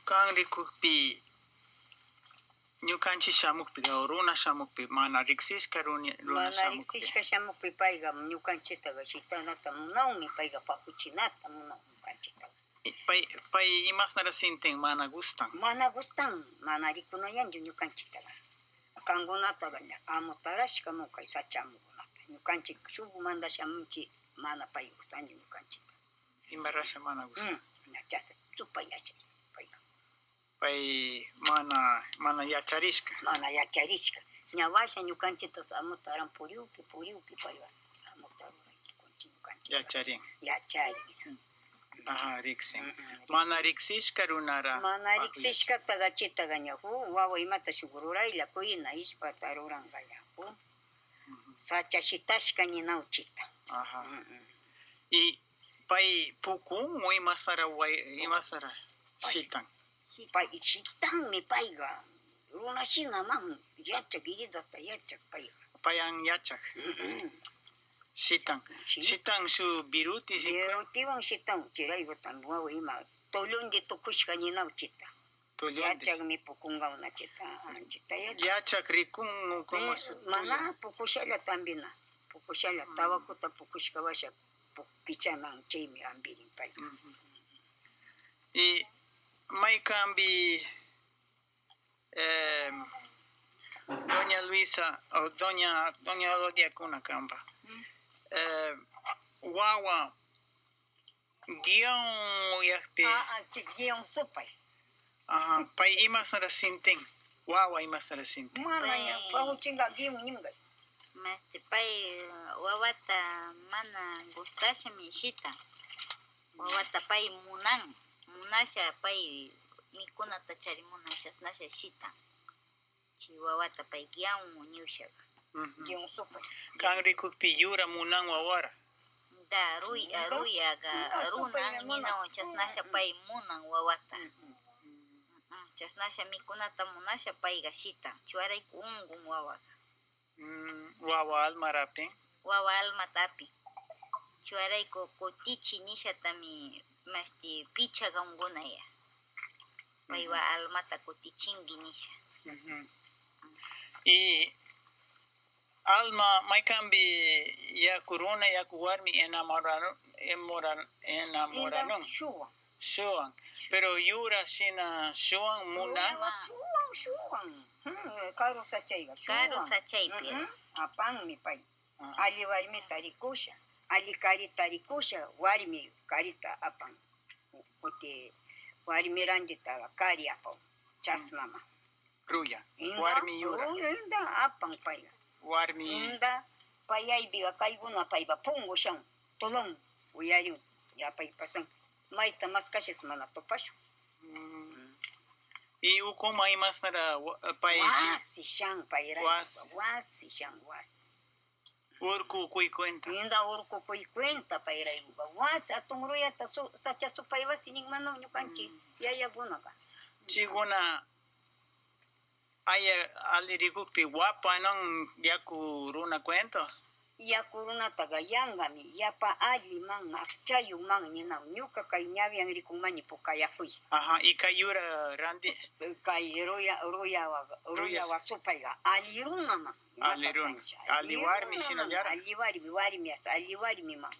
Kang rikukpi ñukanchik shamukpi runa shamukpi mana riksishka runa Mana shamukpi. riksishka shamukpi payqa ñukanchiktaqa shitanata munanmi payqa pakuchinata munan ñukanchiktaqa. Pay imasnara sintin mana gustan. Mana gustan, mana rikunayanchu ñukanchiktaqa. Kankunataqa amo tarashka mukay sachamukunata. Ñukanchik shuk manda shamunchik mana pay gustanchu ñukanchikta. Imbarasha mana gustan. Chasa supay yachay payqa. Pay mana yacharishka. Mana yacharishka. Ñawasha ñukanchikta amutaran puriuki payqa. Amutaran ñukanchik. Yacharin. Yacharin. Aha, riksin. Mana riksishka runara. Mana riksishka taga chitaga ñahu, wawa imata shugururayla kuyina ishpata ruranga ñahu. Sacha shitashka ninauchita. Aha. Y pay puku muy masara shitan. Pay shitan mi payga. Runa shina man yachak yidata yachak payga. Payan yachak. Shitan. Shitan su biruti shitan. Birutiwan shitan chiraygotan wawa ima. Tolundi tukushka ninauchita. Yachak mi pukunga una chita. Yachak rikun como mana pukushalla tambina. Pukushalla tawakuta pukushka washa pichana chaymi ambirin pay. Y may cambi Doña Luisa o Doña Olodia kuna kamba. Wawa guión yakpi. Guión supay. Aha, pay imasnara sintin. Wawa imasnara sintin. Mana ya, pahuchinga guión nimga. Pay wawata mana gustasha mishita. Wawata pay munasha pay mikunata charimuna chasnasha shita. Chi wawata pay guión ñushaga. Guión supay. Kan rikukpi yura munan wawara. Da ruyaga runan ninaw chasnasha pay munan wawata. Chasnasha mikunata munasha payga shita. Chuaray ungun wawaga. Wawa almarapi. Wawa almatapi. Chuaray kotichi nishatami masti picha gaungunaya. Paywa almata kotichingi nisha. Y alma may cambi yakuruna yakuwarmi enamoraron. Shuan. Pero yura shina shuan muna. Shuan. Karo sachayga. Karo sachaypi. Apan mi pay. Ali warmi tarikusha. Ali kari tarikusha warmi karita apan. Ote warmi randita kari apan. Chasnama. Ruya. Warmi yura. Inda apan payga. Warmi. Inda payay biga kayguna payba pungo siyang tulong. Uyari ya pay pasang. Maita mas kashes mana topasyo. Y ukuma imasnara pay Wasi siyang payray. Wasi siyang wasi. urku kuy cuenta. Inda urku kuy kwenta payray. Wasi atong ruyata sacha supay wasi ning manaw nyo kanchi. Yaya guna ka. Chiguna aya alirikupi wapa nong yaku runa cuento. Yakuruna taga yangami. Yapa ali mang akchayu mang ninaw. Nyuka kay nyawi ang rikumani po kaya kuy. Aha, ikayura randi. Kay ruya wa supay ga. Aliruna mang. Aliruna. Aliwarmi sinalyara. Aliwarmi mang.